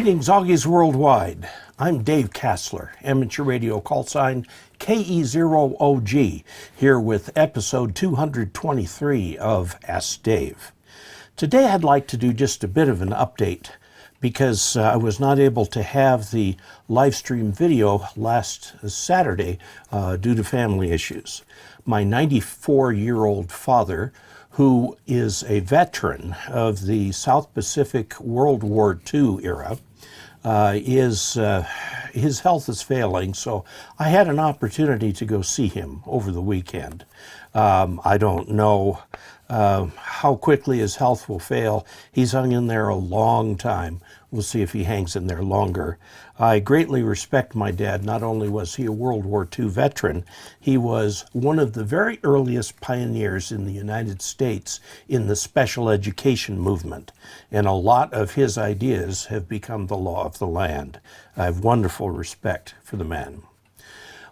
Greetings, Augies Worldwide. I'm Dave Kassler, amateur radio call sign KE0OG, here with episode 223 of Ask Dave. Today I'd like to do just a bit of an update because I was not able to have the live stream video last Saturday due to family issues. My 94-year-old father, who is a veteran of the South Pacific World War II era, his health is failing, so I had an opportunity to go see him over the weekend. I don't know how quickly his health will fail. He's hung in there a long time. We'll see if he hangs in there longer. I greatly respect my dad. Not only was he a World War II veteran, he was one of the very earliest pioneers in the United States in the special education movement. And a lot of his ideas have become the law of the land. I have wonderful respect for the man.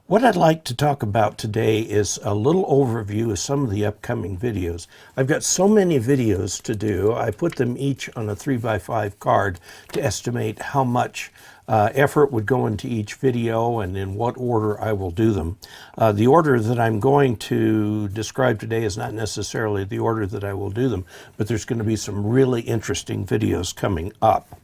What I'd like to talk about today is a little overview of some of the upcoming videos. I've got so many videos to do. I put them each on a 3x5 card to estimate how much effort would go into each video and in what order I will do them. The order that I'm going to describe today is not necessarily the order that I will do them, but there's going to be some really interesting videos coming up.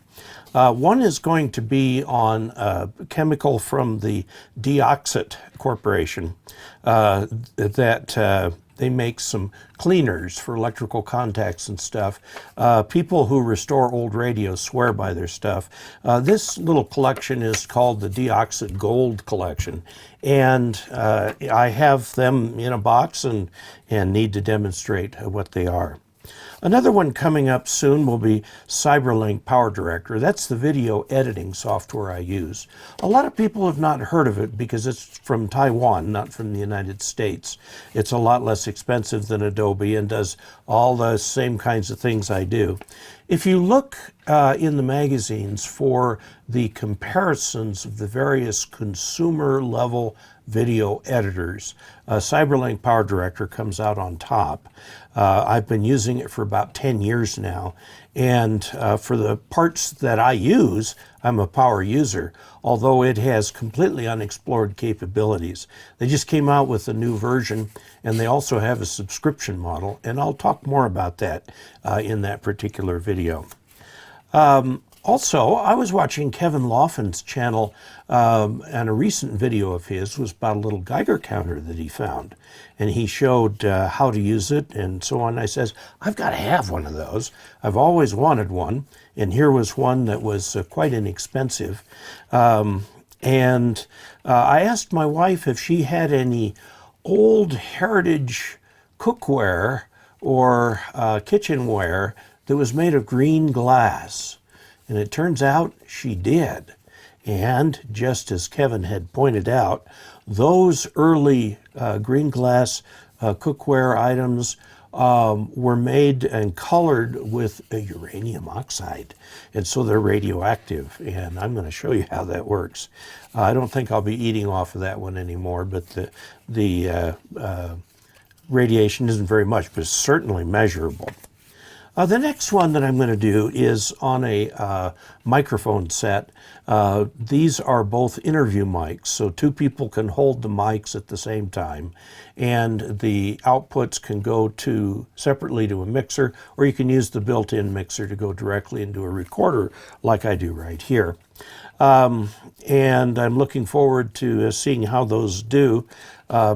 One is going to be on a chemical from the Deoxit Corporation that they make some cleaners for electrical contacts and stuff. People who restore old radios swear by their stuff. This little collection is called the Deoxit Gold Collection, and I have them in a box and need to demonstrate what they are. Another one coming up soon will be CyberLink Power Director. That's the video editing software I use. A lot of people have not heard of it because it's from Taiwan, not from the United States. It's a lot less expensive than Adobe and does all the same kinds of things I do. If you look in the magazines for the comparisons of the various consumer level video editors, CyberLink Power Director comes out on top. I've been using it for about 10 years now, and for the parts that I use, I'm a power user, although it has completely unexplored capabilities. They just came out with a new version, and they also have a subscription model, and I'll talk more about that in that particular video. Also, I was watching Kevin Loffin's channel, and a recent video of his was about a little Geiger counter that he found. And he showed how to use it and so on. I says, I've got to have one of those. I've always wanted one. And here was one that was quite inexpensive. I asked my wife if she had any old heritage cookware or kitchenware that was made of green glass. And it turns out she did. And just as Kevin had pointed out, those early green glass cookware items were made and colored with a uranium oxide. And so they're radioactive. And I'm going to show you how that works. I don't think I'll be eating off of that one anymore, but the radiation isn't very much, but it's certainly measurable. The next one that I'm going to do is on a microphone set. These are both interview mics, so two people can hold the mics at the same time, and the outputs can go separately to a mixer, or you can use the built-in mixer to go directly into a recorder like I do right here. And I'm looking forward to seeing how those do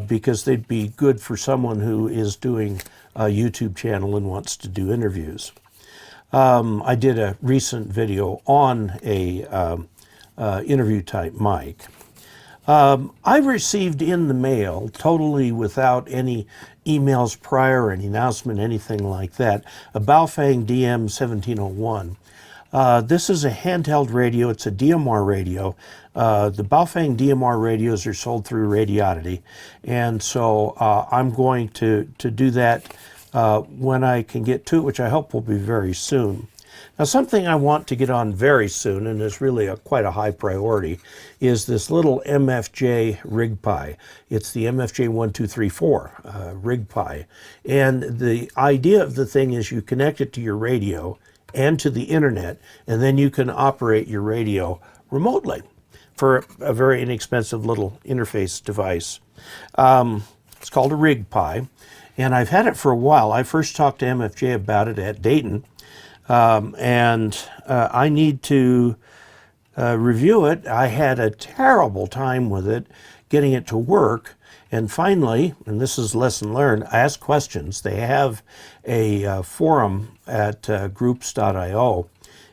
because they'd be good for someone who is doing a YouTube channel and wants to do interviews. I did a recent video on a interview type mic. I received in the mail, totally without any emails prior, any announcement, anything like that, a Baofeng DM1701. This is a handheld radio. It's a DMR radio. The Baofeng DMR radios are sold through Radioddity, and so I'm going to do that when I can get to it, which I hope will be very soon. Now, something I want to get on very soon, and is really quite a high priority, is this little MFJ Rig Pie. It's the MFJ 1234 Rig Pie. And the idea of the thing is you connect it to your radio, and to the internet, and then you can operate your radio remotely for a very inexpensive little interface device. It's called a Rig Pie, and I've had it for a while. I first talked to MFJ about it at Dayton, and I need to review it. I had a terrible time with it, getting it to work, and finally, and this is lesson learned, I asked questions. They have a forum at groups.io,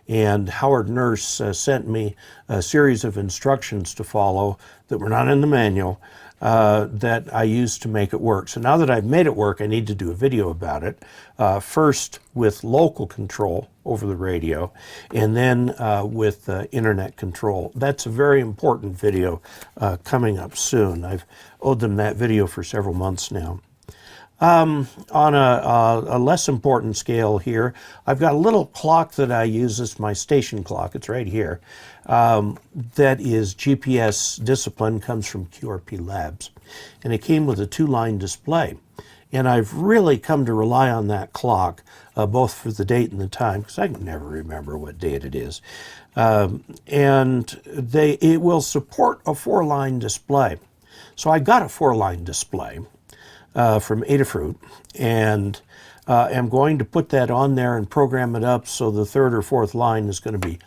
and Howard Nurse sent me a series of instructions to follow that were not in the manual that I used to make it work. So now that I've made it work, I need to do a video about it, first with local control over the radio, and then with internet control. That's a very important video coming up soon. I've owed them that video for several months now. On a less important scale here, I've got a little clock that I use. It's my station clock. It's right here. That is GPS discipline, comes from QRP Labs. And it came with a 2-line display. And I've really come to rely on that clock, both for the date and the time, because I can never remember what date it is. And it will support a 4-line display. So I got a 4-line display from Adafruit, and am going to put that on there and program it up so the 3rd or 4th line is going to be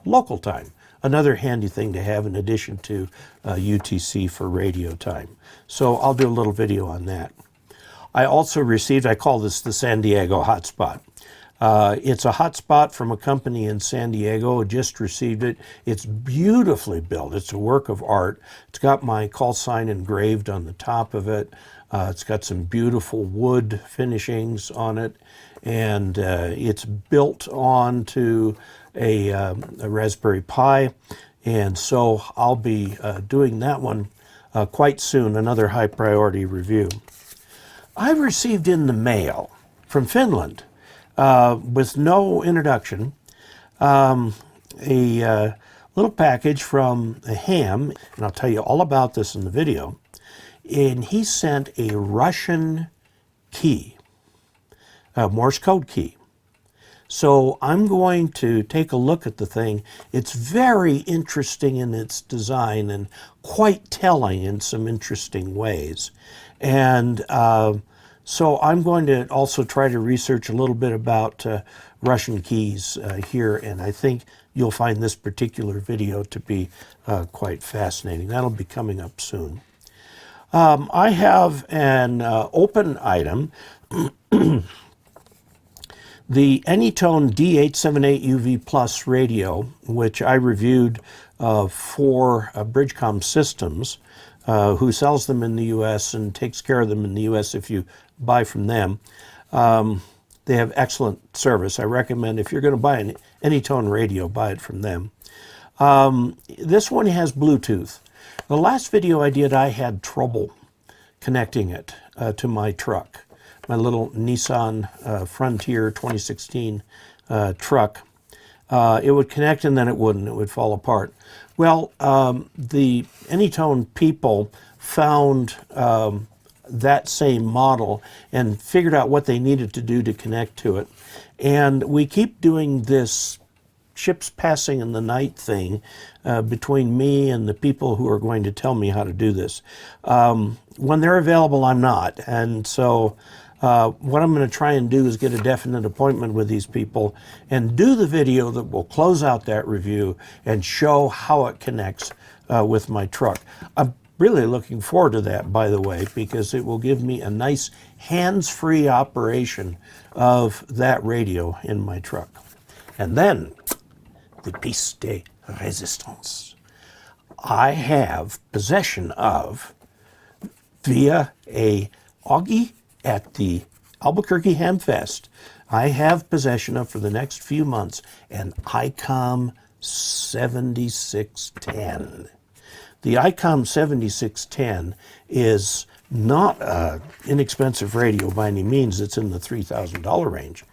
local time. Another handy thing to have in addition to UTC for radio time. So I'll do a little video on that. I also received, I call this the San Diego hotspot. It's a hotspot from a company in San Diego. I just received it. It's beautifully built. It's a work of art. It's got my call sign engraved on the top of it. It's got some beautiful wood finishings on it, and it's built onto a Raspberry Pi, and so I'll be doing that one quite soon, another high priority review. I received in the mail from Finland, with no introduction, a little package from a ham, and I'll tell you all about this in the video. And he sent a Russian key, a Morse code key. So I'm going to take a look at the thing. It's very interesting in its design and quite telling in some interesting ways. And so I'm going to also try to research a little bit about Russian keys here, and I think you'll find this particular video to be quite fascinating. That'll be coming up soon. I have an open item, the Anytone D878UV Plus radio, which I reviewed for Bridgecom Systems, who sells them in the U.S. and takes care of them in the U.S. if you buy from them. They have excellent service. I recommend if you're going to buy an Anytone radio, buy it from them. This one has Bluetooth. The last video I did, I had trouble connecting it to my truck, my little Nissan Frontier 2016 truck. It would connect and then it wouldn't. It would fall apart. Well, the Anytone people found that same model and figured out what they needed to do to connect to it. And we keep doing this ships passing in the night thing between me and the people who are going to tell me how to do this. When they're available, I'm not. And so what I'm going to try and do is get a definite appointment with these people and do the video that will close out that review and show how it connects with my truck. I'm really looking forward to that, by the way, because it will give me a nice hands-free operation of that radio in my truck. And then, the piece de resistance. I have possession of, via a Augie at the Albuquerque Ham Fest, I have possession of, for the next few months, an Icom 7610. The Icom 7610 is not an inexpensive radio by any means. It's in the $3,000 range.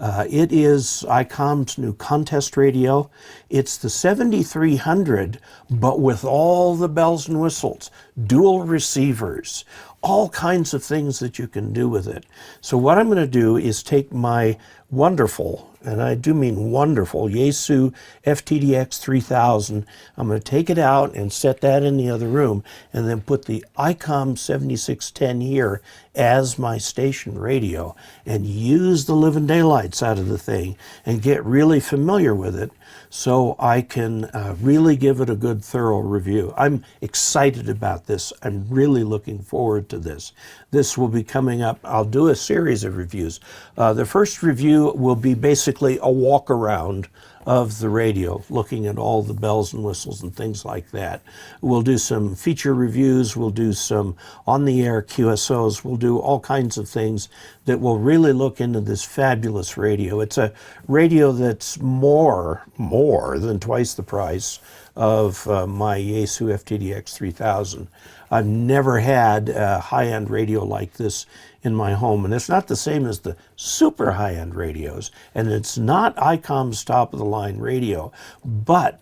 It is Icom's new contest radio. It's the 7300, but with all the bells and whistles, dual receivers, all kinds of things that you can do with it. So what I'm going to do is take my wonderful, and I do mean wonderful, Yaesu FTDX 3000. I'm going to take it out and set that in the other room, and then put the Icom 7610 here as my station radio, and use the living daylights out of the thing and get really familiar with it, so I can really give it a good, thorough review. I'm excited about this. I'm really looking forward to this. This will be coming up. I'll do a series of reviews. The first review will be basically a walk around of the radio, looking at all the bells and whistles and things like that. We'll do some feature reviews. We'll do some on-the-air QSOs. We'll do all kinds of things that will really look into this fabulous radio. It's a radio that's more than twice the price of my Yaesu FTDX 3000. I've never had a high-end radio like this in my home, and it's not the same as the super high-end radios, and it's not Icom's top-of-the-line radio, but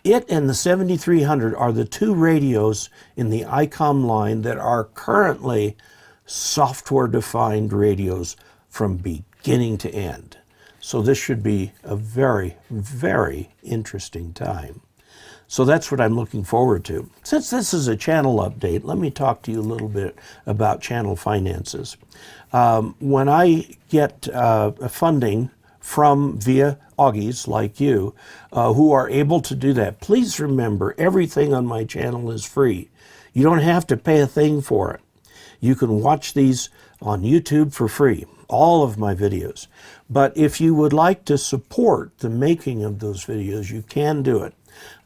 it and the 7300 are the two radios in the Icom line that are currently software-defined radios from beginning to end. So this should be a very, very interesting time. So that's what I'm looking forward to. Since this is a channel update, let me talk to you a little bit about channel finances. When I get funding from via Augies like you, who are able to do that, please remember everything on my channel is free. You don't have to pay a thing for it. You can watch these on YouTube for free, all of my videos. But if you would like to support the making of those videos, you can do it.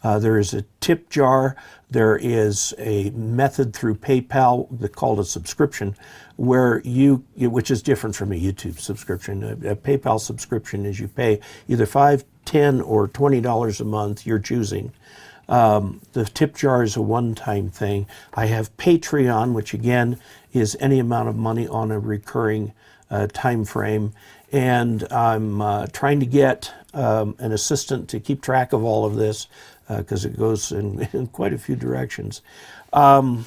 There is a tip jar. There is a method through PayPal called a subscription, where which is different from a YouTube subscription. A PayPal subscription is you pay either $5, $10, or $20 a month, you're choosing. The tip jar is a one-time thing. I have Patreon, which again is any amount of money on a recurring time frame. And I'm trying to get an assistant to keep track of all of this, because it goes in quite a few directions. And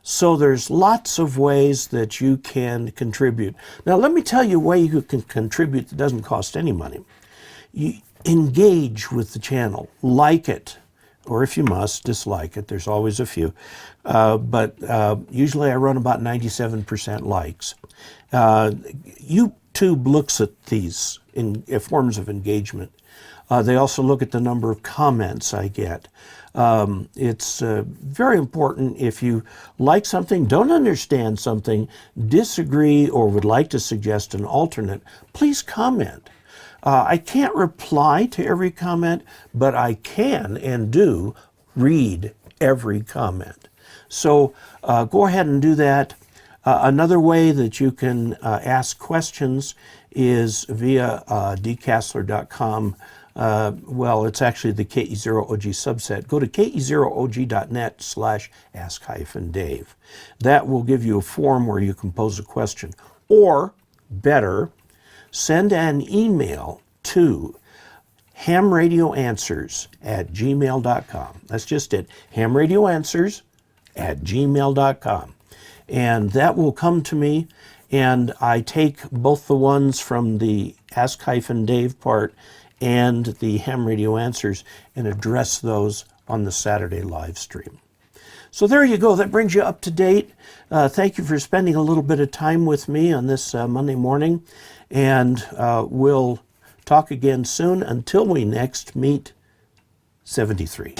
so there's lots of ways that you can contribute. Now let me tell you a way you can contribute that doesn't cost any money. You engage with the channel, like it, or if you must, dislike it. There's always a few. But usually I run about 97% likes. YouTube looks at these in forms of engagement. They also look at the number of comments I get. It's very important if you like something, don't understand something, disagree, or would like to suggest an alternate, please comment. I can't reply to every comment, but I can and do read every comment. So go ahead and do that. Another way that you can ask questions is via dcasler.com. Well, it's actually the KE0OG subset. Go to ke0og.net/ask-Dave. That will give you a form where you can pose a question. Or, better, send an email to hamradioanswers@gmail.com. That's just it, hamradioanswers@gmail.com. And that will come to me, and I take both the ones from the Ask-Dave part and the Ham Radio Answers and address those on the Saturday live stream. So there you go. That brings you up to date. Thank you for spending a little bit of time with me on this Monday morning, and we'll talk again soon. Until we next meet, 73.